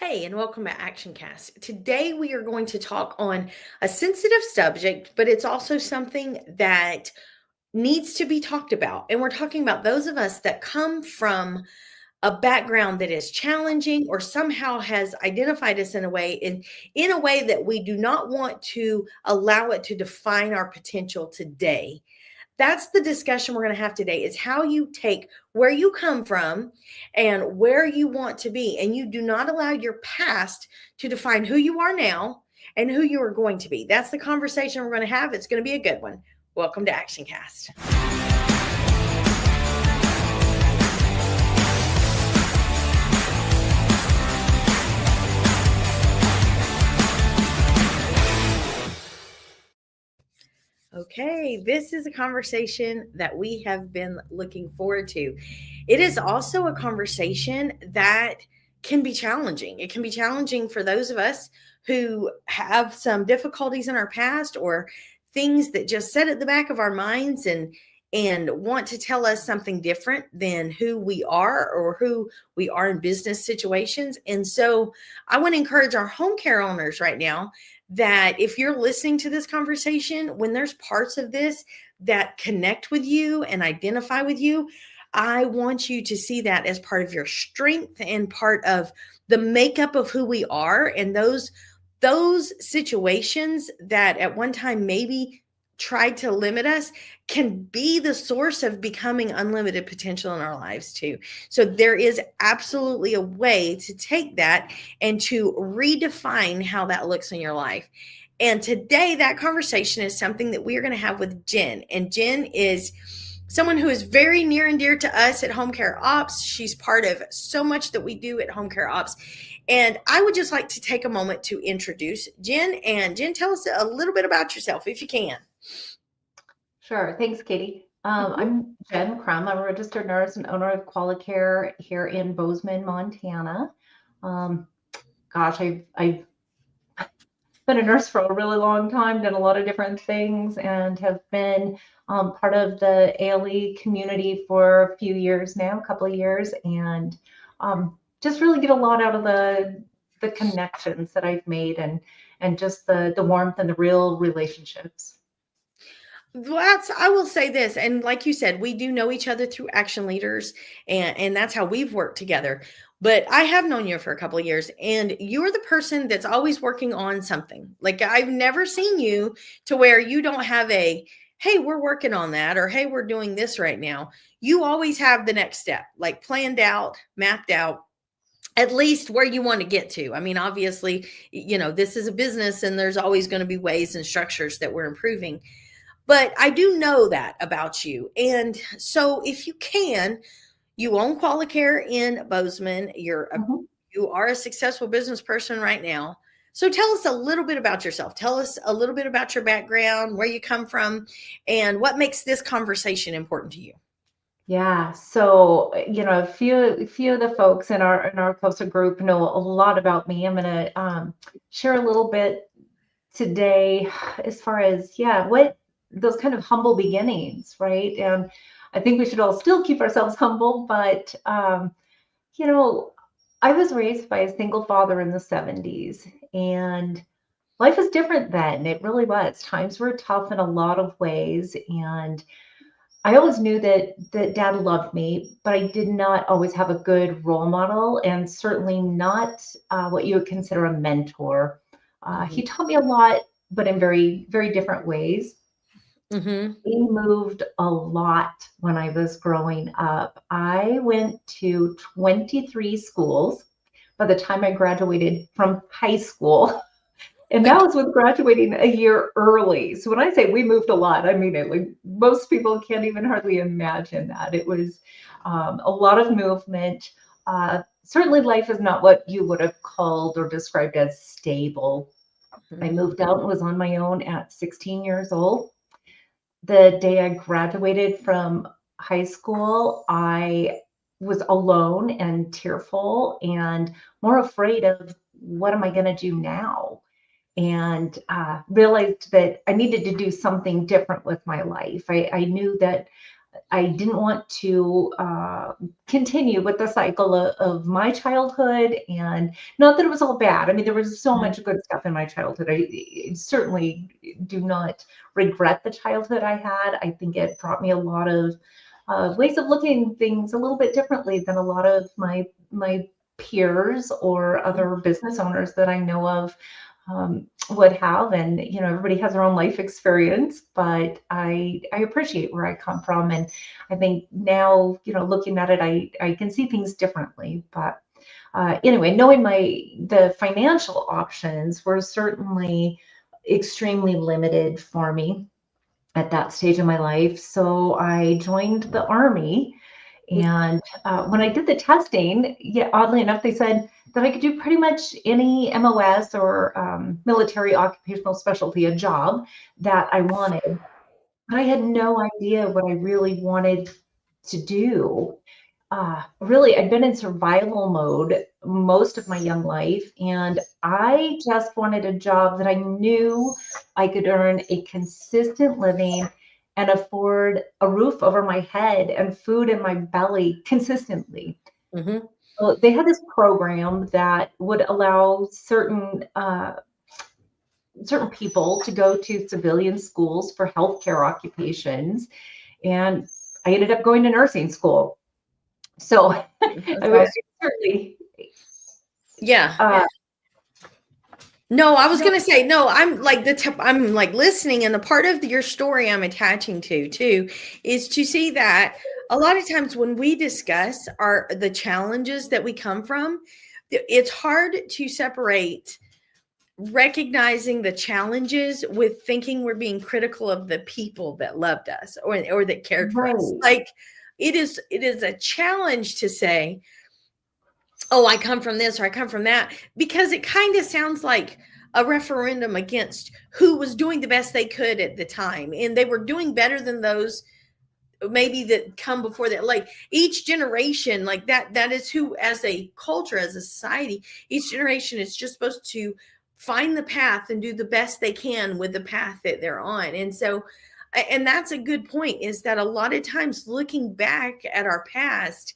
Hey, and welcome to ActionCast. Today we are going to talk on a sensitive subject, but it's also something that needs to be talked about. And we're talking about those of us that come from a background that is challenging or somehow has identified us in a way that we do not want to allow it to define our potential today. That's the discussion we're going to have today is how you take where you come from and where you want to be, and you do not allow your past to define who you are now and who you are going to be. That's the conversation we're going to have. It's going to be a good one. Welcome to ActionCast. Okay, this is a conversation that we have been looking forward to. It is also a conversation that can be challenging. It can be challenging for those of us who have some difficulties in our past or things that just sit at the back of our minds and want to tell us something different than who we are or who we are in business situations. And so I want to encourage our home care owners right now that if you're listening to this conversation, when there's parts of this that connect with you and identify with you, I want you to see that as part of your strength and part of the makeup of who we are. And those situations that at one time maybe tried to limit us can be the source of becoming unlimited potential in our lives too. So there is absolutely a way to take that and to redefine how that looks in your life. And today that conversation is something that we are going to have with Jen. And Jen is someone who is very near and dear to us at Home Care Ops. She's part of so much that we do at Home Care Ops. And I would just like to take a moment to introduce Jen. And Jen, tell us a little bit about yourself if you can. Sure. Thanks, Katie. Mhm. I'm Jen Crum. I'm a registered nurse and owner of Qualicare here in Bozeman, Montana. Um, I've been a nurse for a really long time, done a lot of different things, and have been part of the ALE community for a few years now, a couple of years, and just really get a lot out of the connections that I've made and just the warmth and the real relationships. I will say this, and like you said, we do know each other through Action Leaders, and that's how we've worked together. But I have known you for a couple of years, and you're the person that's always working on something. Like I've never seen you to where you don't have a, hey, we're working on that, or hey, we're doing this right now. You always have the next step, like planned out, mapped out, at least where you want to get to. I mean, obviously, this is a business and there's always going to be ways and structures that we're improving. But I do know that about you. And so if you can, you own Qualicare in Bozeman. Mhm. You are a successful business person right now. So tell us a little bit about yourself. Tell us a little bit about your background, where you come from, and what makes this conversation important to you. Yeah, so a few of the folks in our closer group know a lot about me. I'm gonna share a little bit today as far as what those kind of humble beginnings, right? And I think we should all still keep ourselves humble, but you know, I was raised by a single father in the 70s, and life was different then. It really was. Times were tough in a lot of ways, and I always knew that dad loved me, but I did not always have a good role model, and certainly not what you would consider a mentor. He Mhm. taught me a lot, but in very, very different ways. Mhm. We moved a lot when I was growing up. I went to 23 schools by the time I graduated from high school. And that was with graduating a year early. So when I say we moved a lot, I mean it. Like most people can't even hardly imagine that. It was a lot of movement. Certainly, life is not what you would have called or described as stable. I Mhm. moved out and was on my own at 16 years old. The day I graduated from high school, I was alone and tearful and more afraid of what am I going to do now? And realized that I needed to do something different with my life. I knew that I didn't want to continue with the cycle of my childhood, and not that it was all bad. I mean, there was so Mhm. much good stuff in my childhood. I certainly do not regret the childhood I had. I think it brought me a lot of ways of looking things a little bit differently than a lot of my peers or other business owners that I know of would have. And everybody has their own life experience, but I appreciate where I come from, and I think now, looking at it, I can see things differently. But anyway, knowing the financial options were certainly extremely limited for me at that stage of my life. So I joined the Army. And when I did the testing, yeah, oddly enough, they said that I could do pretty much any MOS or military occupational specialty, a job that I wanted. But I had no idea what I really wanted to do. Really, I'd been in survival mode most of my young life, and I just wanted a job that I knew I could earn a consistent living and afford a roof over my head and food in my belly consistently. Mhm. So they had this program that would allow certain people to go to civilian schools for healthcare occupations, and I ended up going to nursing school. So That's I awesome. certainly, Yeah. uh, No, I was no, gonna say no. I'm like listening, and the part of your story I'm attaching to too is to see that a lot of times when we discuss the challenges that we come from, it's hard to separate recognizing the challenges with thinking we're being critical of the people that loved us or that cared for us. right, Like it is a challenge to say, oh, I come from this or I come from that, because it kind of sounds like a referendum against who was doing the best they could at the time. And they were doing better than those maybe that come before that. Like each generation, like that is who, as a culture, as a society, each generation is just supposed to find the path and do the best they can with the path that they're on. And so, and that's a good point, is that a lot of times looking back at our past,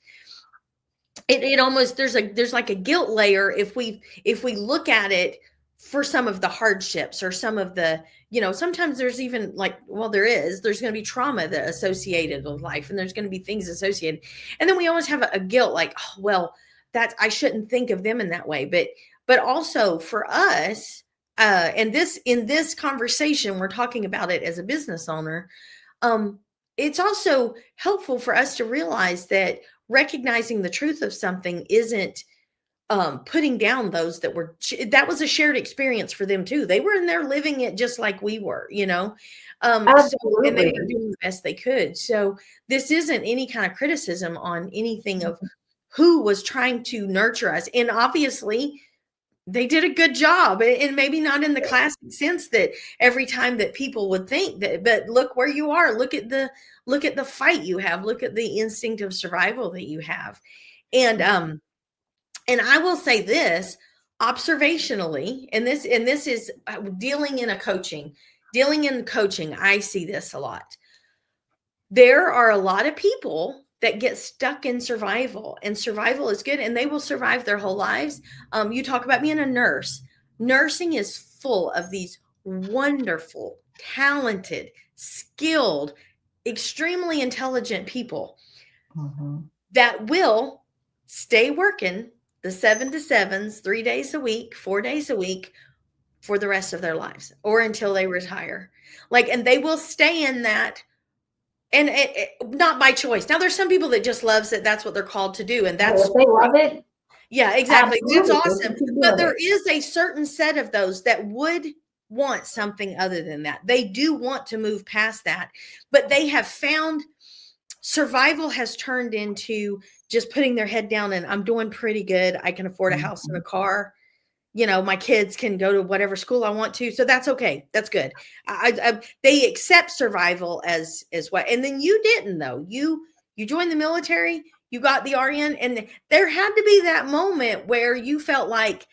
it almost there's like a guilt layer if we look at it for some of the hardships or some of the, sometimes there's even like, well, there's going to be trauma that associated with life, and there's going to be things associated, and then we always have a guilt like, oh well, that I shouldn't think of them in that way. But also for us, and this in this conversation we're talking about it as a business owner. um it's also helpful for us to realize that recognizing the truth of something isn't putting down those that was a shared experience for them too. They were in there living it just like we were. So, and they were absolutely. doing the best they could. So this isn't any kind of criticism on anything of who was trying to nurture us. And obviously they did a good job, and maybe not in the classic sense that every time that people would think that, but look where you are, look at the fight you have, look at the instinct of survival that you have. And I will say this observationally, and this is dealing in coaching, I see this a lot. There are a lot of people that get stuck in survival, and survival is good, and they will survive their whole lives. You talk about being a nurse. Nursing is full of these wonderful, talented, skilled, extremely intelligent people Mhm. that will stay working the 7 to 7s, 3 days a week, 4 days a week for the rest of their lives or until they retire. Like, and they will stay in that, and not by choice. Now, there's some people that just loves it. That's what they're called to do. And Hey, that's if they great. love it, Yeah, exactly. That's absolutely, they awesome. should keep But doing there it. is a certain set of those that would want something other than that. They do want to move past that, but they have found survival has turned into just putting their head down and I'm doing pretty good. I can afford a house and a Mhm. car. My kids can go to whatever school I want to. So that's okay. That's good. They accept survival as what. And then you didn't though. You joined the military, you got the RN, and there had to be that moment where you felt like,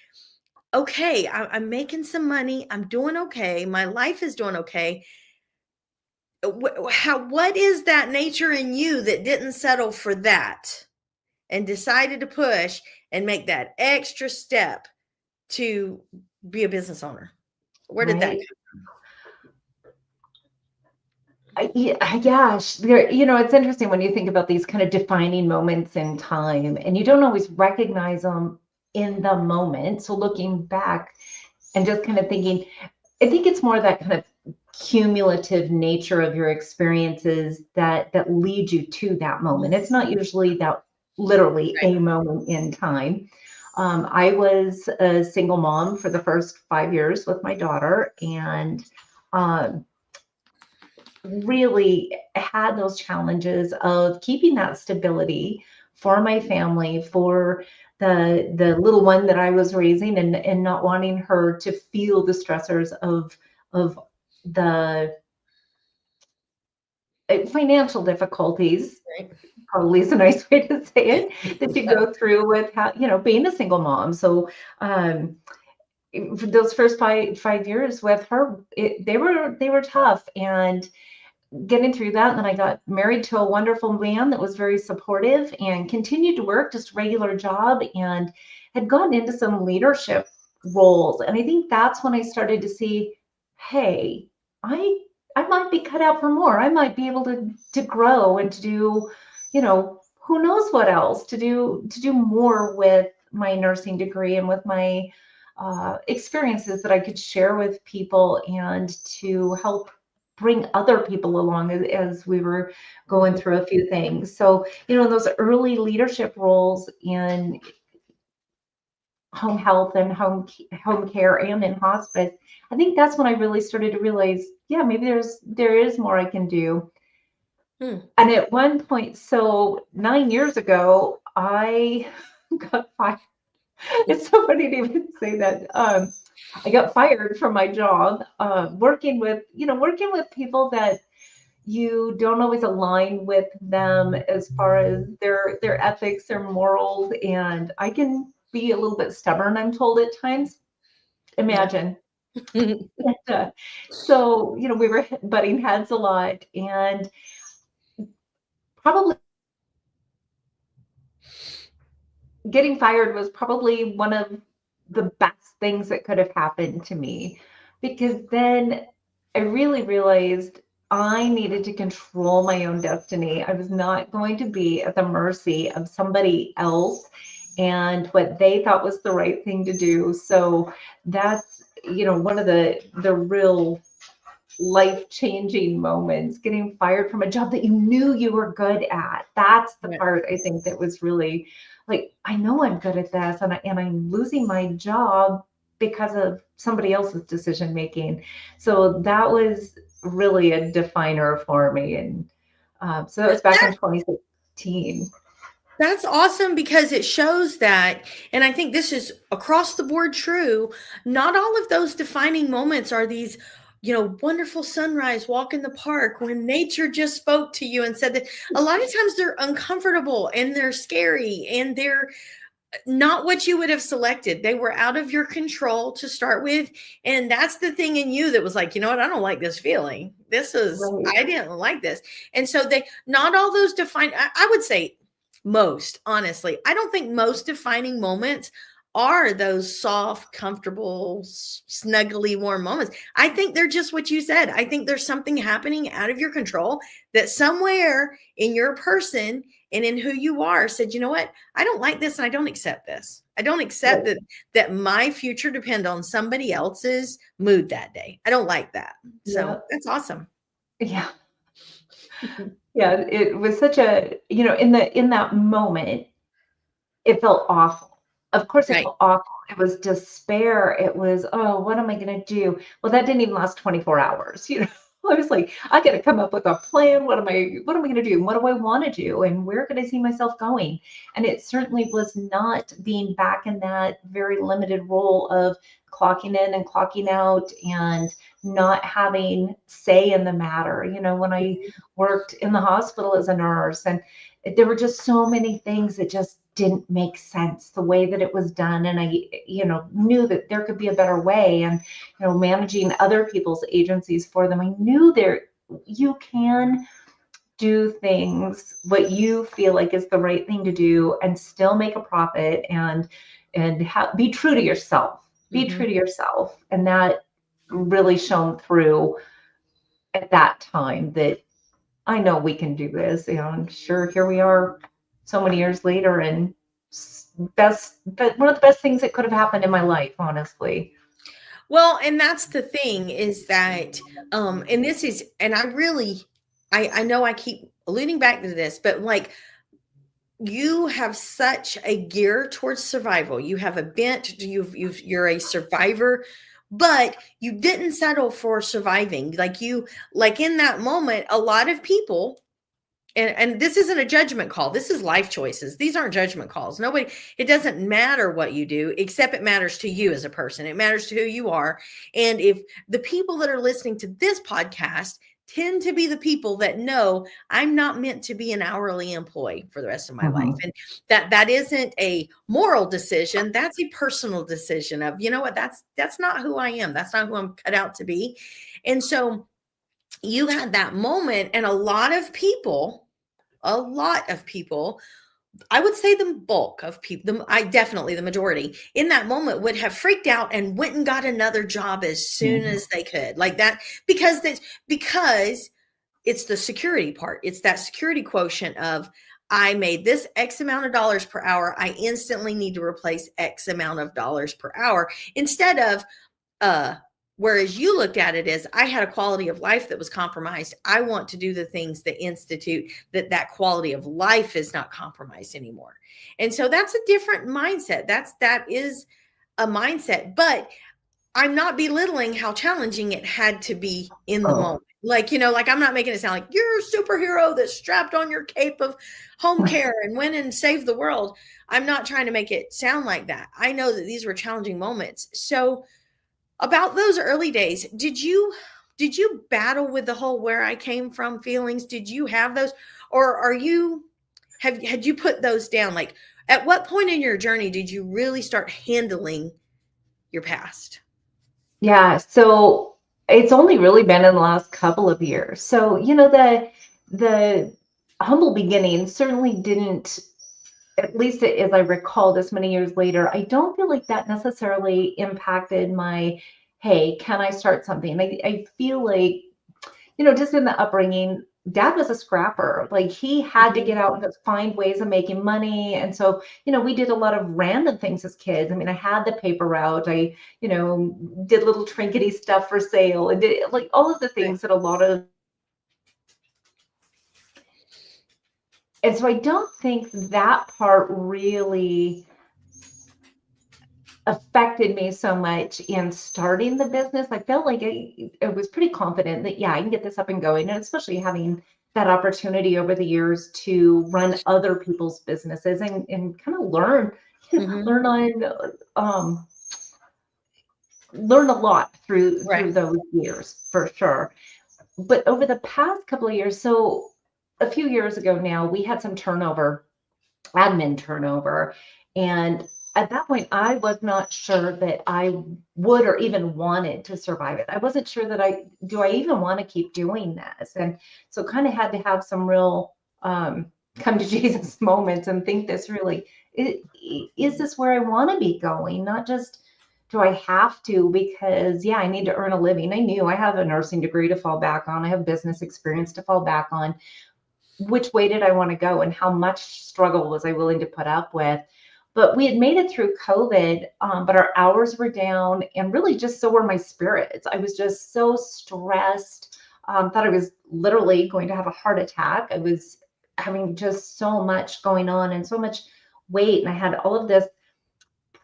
okay, I'm making some money. I'm doing okay. My life is doing okay. what is that nature in you that didn't settle for that and decided to push and make that extra step to be a business owner? Where did that Right. Yeah, it's interesting when you think about these kind of defining moments in time, and you don't always recognize them in the moment. So looking back and just kind of thinking, I think it's more that kind of cumulative nature of your experiences that lead you to that moment. It's not usually that literally right? a moment in time. I was a single mom for the first 5 years with my daughter, and um, really had those challenges of keeping that stability for my family, for the little one that I was raising, and not wanting her to feel the stressors of the financial difficulties, Right. probably is a nice way to say it, that you go through with being a single mom. So um, for those first five years with her, they were tough, and getting through that. And then I got married to a wonderful man that was very supportive and continued to work just a regular job, and had gotten into some leadership roles. And I think that's when I started to see, hey, I might be cut out for more. I might be able to grow and to do, who knows what else, to do more with my nursing degree and with my experiences that I could share with people, and to help bring other people along as we were going Mhm. through a few things. So, in those early leadership roles in home health and home care and in hospice, I think that's when I really started to realize, yeah, maybe there is more I can do. Hmm. And at one point, so 9 years ago, I got fired. It's so funny to even say that. I got fired from my job, working with people that you don't always align with them as far as their ethics, their morals, and I can be a little bit stubborn, I'm told at times. Yeah. Imagine. And, so, we were butting heads a lot, and probably getting fired was probably one of the best things that could have happened to me, because then I really realized I needed to control my own destiny. I was not going to be at the mercy of somebody else and what they thought was the right thing to do. So that's, one of the real life-changing moments, getting fired from a job that you knew you were good at. That's the Right. part I think that was really like, I know I'm good at this, and I'm losing my job because of somebody else's decision making. So that was really a definer for me. And so that was back in 2016. That's awesome because it shows that, and I think this is across the board true. Not all of those defining moments are these, wonderful sunrise, walk in the park when nature just spoke to you and said that. A lot of times they're uncomfortable and they're scary and they're not what you would have selected. They were out of your control to start with. And that's the thing in you that was like, you know what? I don't like this feeling. Right. I didn't like this. And so not all those define, I would say most, honestly, I don't think most defining moments are those soft, comfortable, snuggly, warm moments. I think they're just what you said. I think there's something happening out of your control that somewhere in your person and in who you are said, you know what? I don't like this and I don't accept this. I don't accept Right. that my future depend on somebody else's mood that day. I don't like that. So Yeah. that's awesome. Yeah. Yeah. It was such a, in that moment, it felt awful. Of course, it Right. felt awful. It was despair. It was, "Oh, what am I gonna do?" Well, that didn't even last 24 hours, you know? I was like, "I gotta come up with a plan. What am I gonna do? What do I wanna do? And where could I see myself going?" And it certainly was not being back in that very limited role of clocking in and clocking out and not having say in the matter. When I worked in the hospital as a nurse, and there were just so many things that just didn't make sense the way that it was done, and I knew that there could be a better way. And managing other people's agencies for them, I knew there you can do things what you feel like is the right thing to do and still make a profit and be true to yourself. Be Mm-hmm. true to yourself. And that really shone through at that time that I know we can do this. You know, I'm sure here we are so many years later and but one of the best things that could have happened in my life, honestly. Well, and that's the thing is that, and this is, and I really, I know I keep alluding back to this, but like you have such a gear towards survival. You have a bent, you're a survivor, but you didn't settle for surviving. Like in that moment, a lot of people, and this isn't a judgment call. This is life choices. These aren't judgment calls. Nobody, it doesn't matter what you do, except it matters to you as a person. It matters to who you are. And if the people that are listening to this podcast tend to be the people that know I'm not meant to be an hourly employee for the rest of my life. And that isn't a moral decision. That's a personal decision of, you know what, that's not who I am. That's not who I'm cut out to be. And so you had that moment, and a lot of people, I would say the bulk of people, the majority in that moment would have freaked out and went and got another job as soon as they could, like that, because it's the security part. It's that security quotient of, I made this X amount of dollars per hour. I instantly need to replace X amount of dollars per hour, instead of, whereas you looked at it as, I had a quality of life that was compromised. I want to do the things that institute that quality of life is not compromised anymore. And so that's a different mindset. That is a mindset, but I'm not belittling how challenging it had to be in the moment. Like, like I'm not making it sound like you're a superhero that strapped on your cape of home care and went and saved the world. I'm not trying to make it sound like that. I know that these were challenging moments. So about those early days, did you battle with the whole where I came from feelings? Did you have those, or had you put those down? Like, at what point in your journey did you really start handling your past? Yeah, so it's only really been in the last couple of years. So, the humble beginnings certainly didn't, at least as I recall this many years later, I don't feel like that necessarily impacted my, hey, can I start something? I feel like, just in the upbringing, dad was a scrapper. Like he had to get out and find ways of making money. And so, we did a lot of random things as kids. I mean, I had the paper route. I, did little trinkety stuff for sale and did like all of the things that a lot of. And so I don't think that part really affected me so much in starting the business. I felt like I was pretty confident that, yeah, I can get this up and going. And especially having that opportunity over the years to run other people's businesses and kind of learn, learn a lot through those years for sure. But over the past couple of years, so a few years ago now, we had some admin turnover. And at that point, I was not sure that I would or even wanted to survive it. I wasn't sure that do I even want to keep doing this? And so kind of had to have some real come to Jesus moments and think this really, is this where I want to be going? Not just, do I have to? Because yeah, I need to earn a living. I knew I have a nursing degree to fall back on. I have business experience to fall back on. Which way did I want to go and how much struggle was I willing to put up with? But we had made it through COVID, but our hours were down and really just so were my spirits. I was just so stressed, thought I was literally going to have a heart attack. I was having just so much going on and so much weight. And I had all of this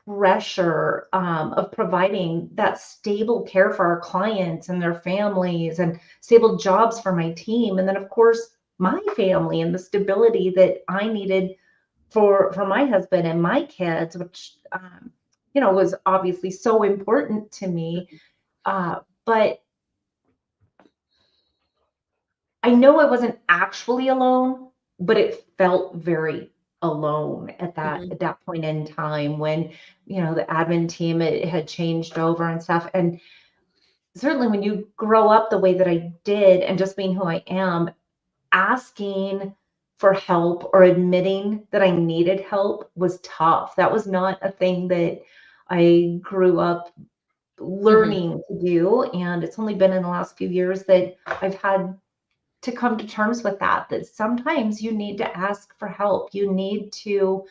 pressure of providing that stable care for our clients and their families and stable jobs for my team. And then, of course, my family and the stability that I needed for my husband and my kids, which was obviously so important to me. But I know I wasn't actually alone, but it felt very alone at that point in time when the admin team had changed over and stuff. And certainly when you grow up the way that I did and just being who I am, asking for help or admitting that I needed help was tough. That was not a thing that I grew up Hmm. learning to do. And it's only been in the last few years that I've had to come to terms with that, that sometimes you need to ask for help. You need to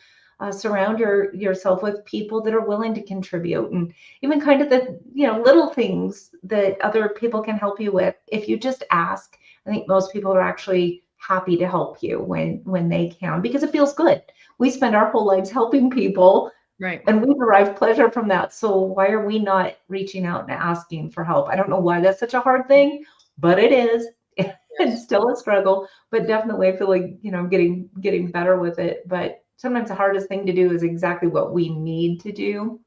surround yourself with people that are willing to contribute, and even kind of the, little things that other people can help you with. If you just ask, I think most people are actually happy to help you when they can, because it feels good. We spend our whole lives helping people, Right. and we derive pleasure from that. So why are we not reaching out and asking for help? I don't know why that's such a hard thing, but it is. It's Yes. still a struggle, but definitely I feel like, getting better with it. But sometimes the hardest thing to do is exactly what we need to do.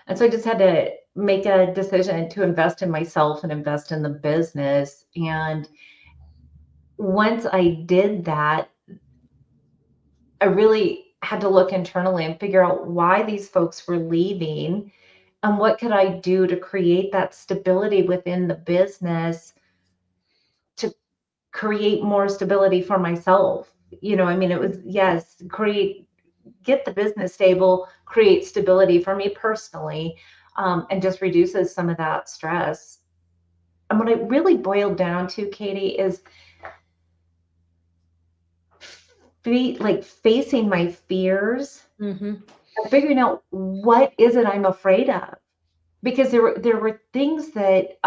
And so I just had to make a decision to invest in myself and invest in the business. And once I did that, I really had to look internally and figure out why these folks were leaving and what could I do to create that stability within the business to create more stability for myself. I mean, it was, yes, get the business stable, create stability for me personally, and just reduces some of that stress. And what it really boiled down to, Katie, is like facing my fears Hmm. and figuring out what is it I'm afraid of. Because there were things that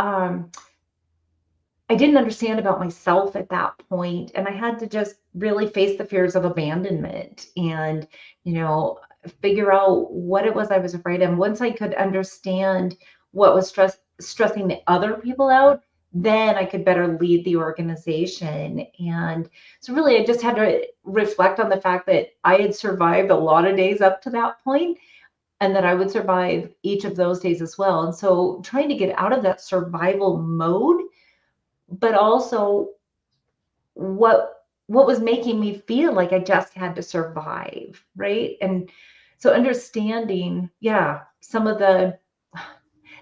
I didn't understand about myself at that point, and I had to just really face the fears of abandonment and, you know, figure out what it was I was afraid of. Once I could understand what was stressing the other people out, then I could better lead the organization. And so really I just had to reflect on the fact that I had survived a lot of days up to that point and that I would survive each of those days as well. And so trying to get out of that survival mode, but also what was making me feel like I just had to survive, right? And so understanding, yeah, some of the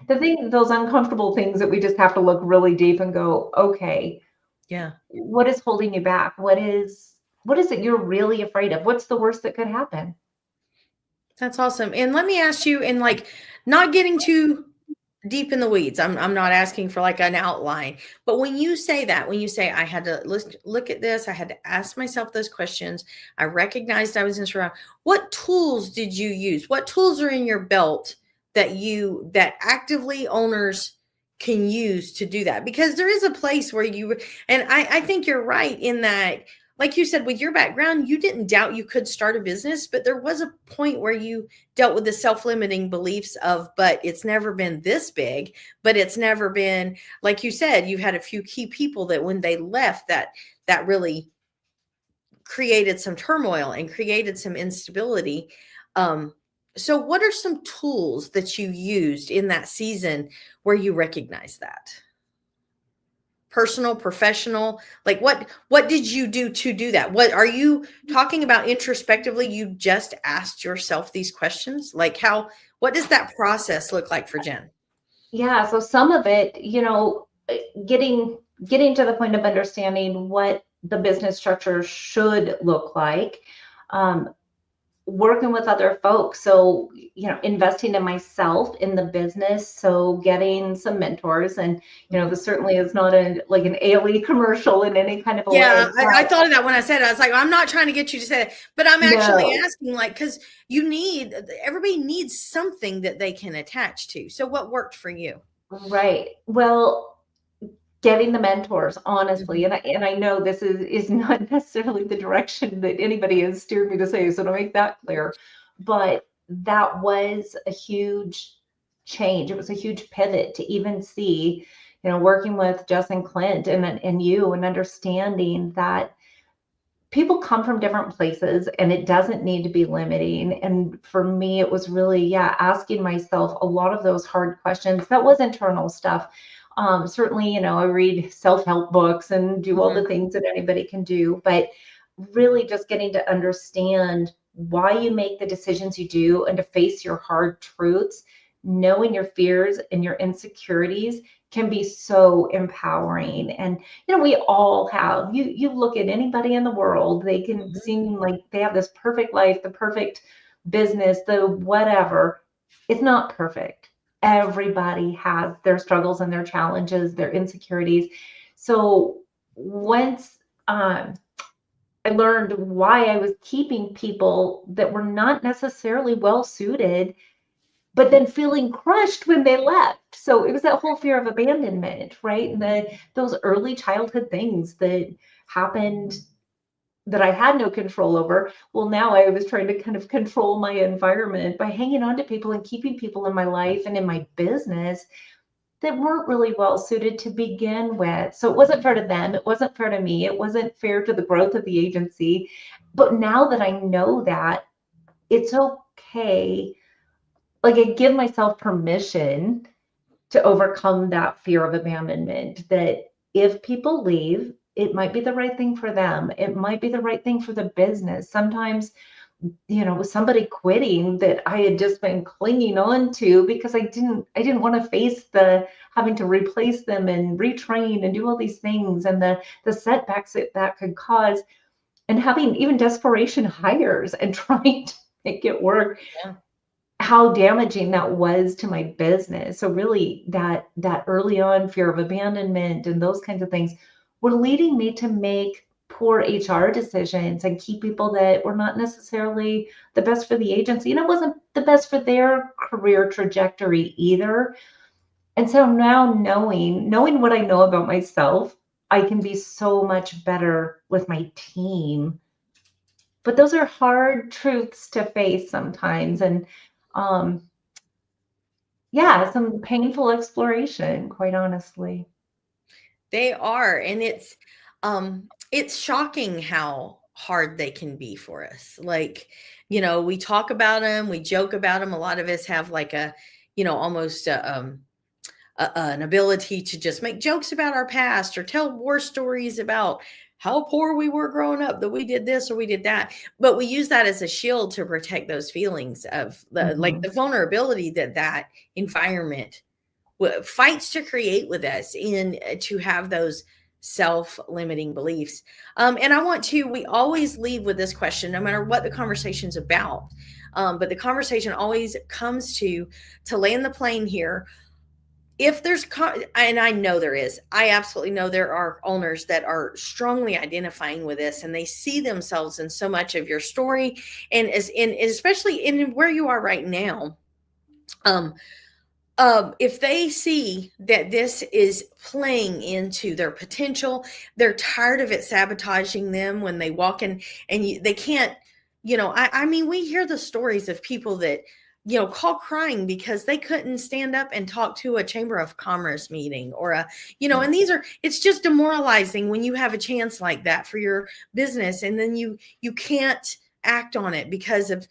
thing, those uncomfortable things that we just have to look really deep and go, okay, Yeah. what is holding you back? What is it you're really afraid of? What's the worst that could happen? That's awesome. And let me ask you, and like not getting too deep in the weeds. I'm not asking for like an outline, but when you say that, when you say I had to look at this, I had to ask myself those questions. I recognized I was in surround. What tools did you use? What tools are in your belt that actively owners can use to do that? Because there is a place where and I think you're right in that, like you said, with your background, you didn't doubt you could start a business, but there was a point where you dealt with the self-limiting beliefs of, but it's never been this big, but it's never been, like you said, you had a few key people that when they left, that really created some turmoil and created some instability. um so what are some tools that you used in that season where you recognize that? Personal, professional, like what did you do to do that? What are you talking about introspectively? You just asked yourself these questions, like how, what does that process look like for Jen? Yeah, so some of it, getting to the point of understanding what the business structure should look like, um, working with other folks. So, investing in myself in the business. So getting some mentors, and, Mhm. this certainly is not like an ALE commercial in any kind of a Yeah, way, I but thought of that when I said it. I was like, I'm not trying to get you to say that, but I'm actually no, asking, like, because you need, everybody needs something that they can attach to. So what worked for you? right. Well, getting the mentors, honestly, Mhm. and I know this is not necessarily the direction that anybody has steered me to say, so to make that clear, but that was a huge change. It was a huge pivot to even see, working with Jess and Clint and you, and understanding that people come from different places and it doesn't need to be limiting. And for me, it was really, yeah, asking myself a lot of those hard questions. That was internal stuff. Certainly, I read self-help books and do all the Mhm. things that anybody can do, but really just getting to understand why you make the decisions you do and to face your hard truths, knowing your fears and your insecurities can be so empowering. And we all have, you look at anybody in the world, they can Mhm. seem like they have this perfect life, the perfect business, the whatever. It's not perfect. Everybody has their struggles and their challenges, their insecurities. So once I learned why I was keeping people that were not necessarily well suited, but then feeling crushed when they left. So it was that whole fear of abandonment, right? And those early childhood things that happened that I had no control over. Well, now I was trying to kind of control my environment by hanging on to people and keeping people in my life and in my business that weren't really well suited to begin with. So it wasn't fair to them. It wasn't fair to me. It wasn't fair to the growth of the agency. But now that I know that, it's okay. Like, I give myself permission to overcome that fear of abandonment, that if people leave, it might be the right thing for them. It might be the right thing for the business. Sometimes, with somebody quitting that I had just been clinging on to because I didn't want to face the having to replace them and retrain and do all these things, and the setbacks that could cause, and having even desperation hires and trying to make it work, Yeah. how damaging that was to my business. So really, that early on fear of abandonment and those kinds of things were leading me to make poor HR decisions and keep people that were not necessarily the best for the agency. And it wasn't the best for their career trajectory either. And so now, knowing what I know about myself, I can be so much better with my team. But those are hard truths to face sometimes. And um, yeah, some painful exploration, quite honestly. They are, and it's shocking how hard they can be for us. Like, we talk about them, we joke about them. A lot of us have like almost an ability to just make jokes about our past or tell war stories about how poor we were growing up, that we did this or we did that. But we use that as a shield to protect those feelings of Mhm. the vulnerability that environment fights to create with us in to have those self-limiting beliefs. And we always leave with this question, no matter what the conversation's about. But the conversation always comes to land the plane here. If and I know there is, I absolutely know there are owners that are strongly identifying with this, and they see themselves in so much of your story, and especially in where you are right now. um if they see that this is playing into their potential, they're tired of it sabotaging them when they walk in, and they can't, I mean, we hear the stories of people that, call crying because they couldn't stand up and talk to a chamber of commerce meeting or and it's just demoralizing when you have a chance like that for your business, and then you can't act on it because of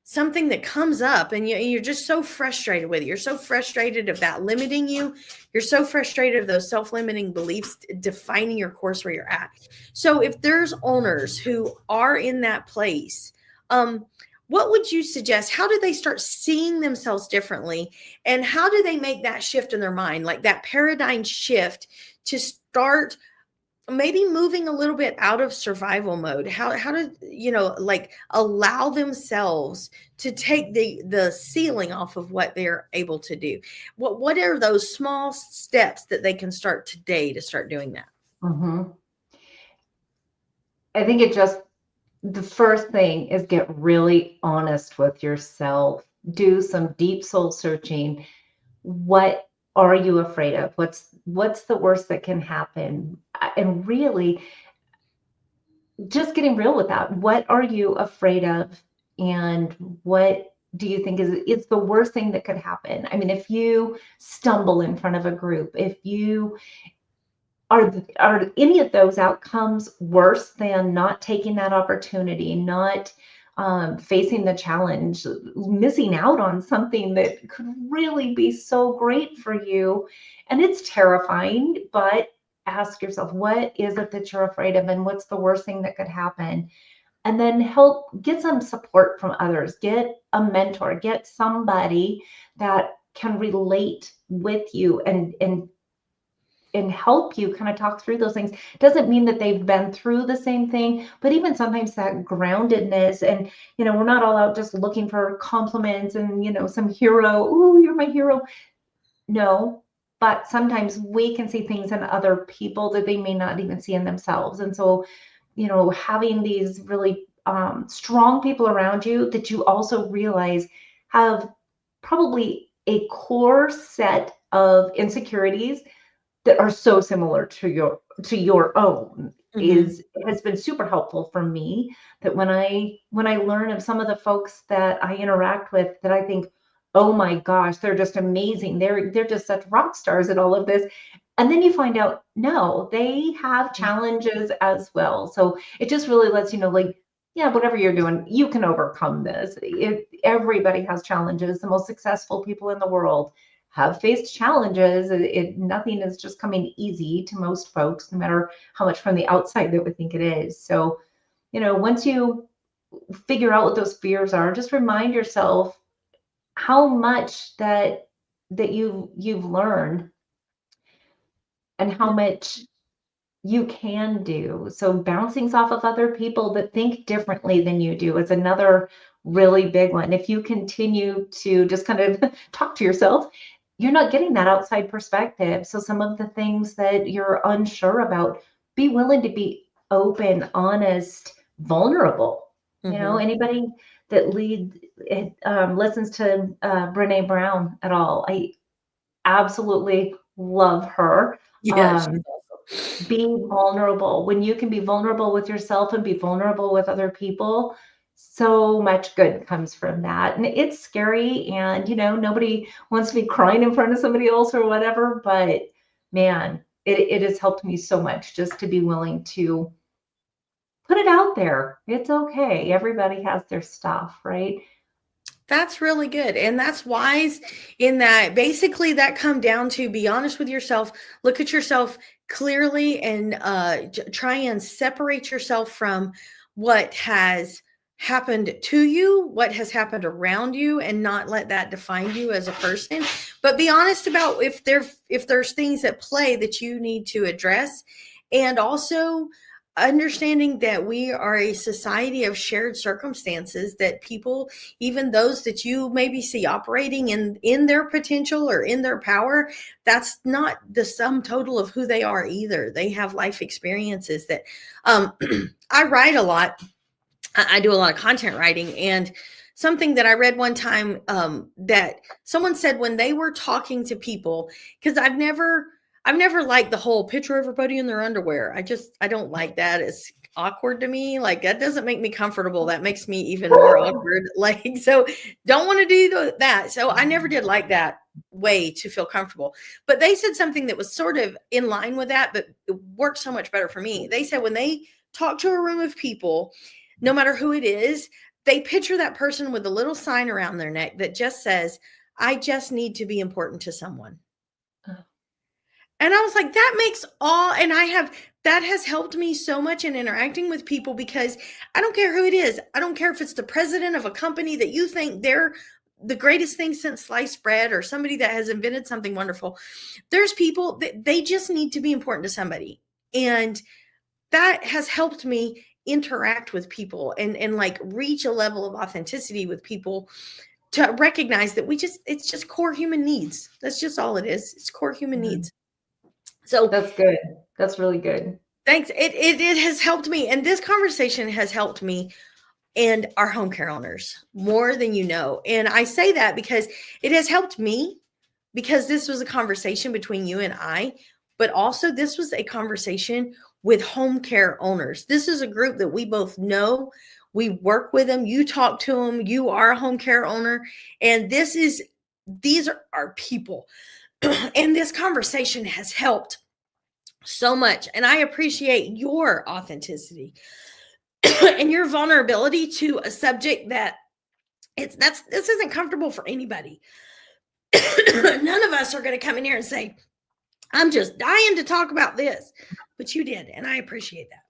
something that comes up, and you're just so frustrated with it. You're so frustrated of that limiting you. You're so frustrated of those self-limiting beliefs defining your course where you're at. So if there's owners who are in that place, what would you suggest? How do they start seeing themselves differently? And how do they make that shift in their mind, like that paradigm shift, to start maybe moving a little bit out of survival mode? How to, like, allow themselves to take the ceiling off of what they're able to do? What are those small steps that they can start today to start doing that? Mhm. I think the first thing is get really honest with yourself. Do some deep soul searching. What are you afraid of? What's the worst that can happen? And really just getting real with that. What are you afraid of? And what do you think is the worst thing that could happen? I mean, if you stumble in front of a group, if you are any of those outcomes worse than not taking that opportunity, not facing the challenge, missing out on something that could really be so great for you? And it's terrifying, but ask yourself, what is it that you're afraid of, and what's the worst thing that could happen? And then get some support from others, get a mentor, get somebody that can relate with you and and help you kind of talk through those things. Doesn't mean that they've been through the same thing, but even sometimes that groundedness, and we're not all out just looking for compliments and some hero, ooh, you're my hero. No, but sometimes we can see things in other people that they may not even see in themselves. And so, having these really strong people around you that you also realize have probably a core set of insecurities that are so similar to your own Mhm. has been super helpful for me. That when I learn of some of the folks that I interact with, that I think, oh my gosh, they're just amazing, they're just such rock stars at all of this, and then you find out, no, they have challenges as well. So it just really lets you know, like, yeah, whatever you're doing, you can overcome this. Everybody has challenges. The most successful people in the world have faced challenges. Nothing is just coming easy to most folks, no matter how much from the outside that we think it is. So, once you figure out what those fears are, just remind yourself how much that you've learned and how much you can do. So bouncing off of other people that think differently than you do is another really big one. If you continue to just kind of talk to yourself, you're not getting that outside perspective. So some of the things that you're unsure about, be willing to be open, honest, vulnerable. Mhm. Anybody that listens to Brene Brown at all, I absolutely love her. Yeah, she's Um, awesome. be vulnerable. When you can be vulnerable with yourself and be vulnerable with other people, so much good comes from that. And it's scary, and nobody wants to be crying in front of somebody else or whatever, but man, it has helped me so much just to be willing to put it out there. It's okay. Everybody has their stuff, right? That's really good. And that's wise in that basically that come down to be honest with yourself, look at yourself clearly and try and separate yourself from what has happened to you, what has happened around you, and not let that define you as a person. But be honest about if there's things at play that you need to address. And also understanding that we are a society of shared circumstances, that people, even those that you maybe see operating in their potential or in their power, that's not the sum total of who they are either. They have life experiences that um I write a lot. I do a lot of content writing, and something that I read one time, that someone said when they were talking to people, because I've never liked the whole picture everybody in their underwear. I don't like that. It's awkward to me. Like that doesn't make me comfortable. That makes me even more awkward. Like, so don't want to do that. So I never did like that way to feel comfortable. But they said something that was sort of in line with that, but it worked so much better for me. They said when they talk to a room of people, no matter who it is, they picture that person with a little sign around their neck that just says, I just need to be important to someone. And I was like, that makes all, and that has helped me so much in interacting with people, because I don't care who it is. I don't care if it's the president of a company that you think they're the greatest thing since sliced bread, or somebody that has invented something wonderful. There's people that they just need to be important to somebody. And that has helped me interact with people and like reach a level of authenticity with people, to recognize that it's just core human needs. That's just all it is. It's core human Mhm. needs. So That's good. That's really good. thanks. It has helped me. And this conversation has helped me and our home care owners more than you know. And I say that because it has helped me, because this was a conversation between you and I, but also this was a conversation with home care owners. This is a group that we both know. We work with them. You talk to them. You are a home care owner. And these are our people. And this conversation has helped so much. And I appreciate your authenticity and your vulnerability to a subject that this isn't comfortable for anybody. None of us are going to come in here and say, I'm just dying to talk about this, but you did, and I appreciate that.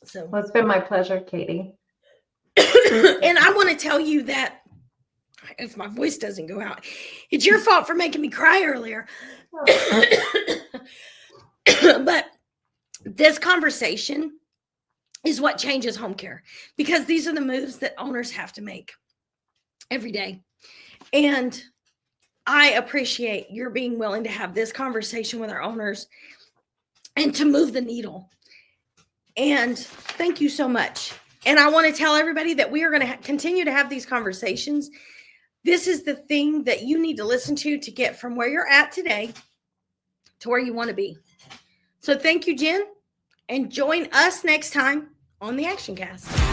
So, Well, it's been my pleasure, Katie. and I want to tell you that if my voice doesn't go out. It's your fault for making me cry earlier. But this conversation is what changes home care, because these are the moves that owners have to make every day. And I appreciate your being willing to have this conversation with our owners and to move the needle. And thank you so much. And I want to tell everybody that we are going to continue to have these conversations. This is the thing that you need to listen to get from where you're at today to where you want to be. So thank you, Jen, and join us next time on the Action Cast.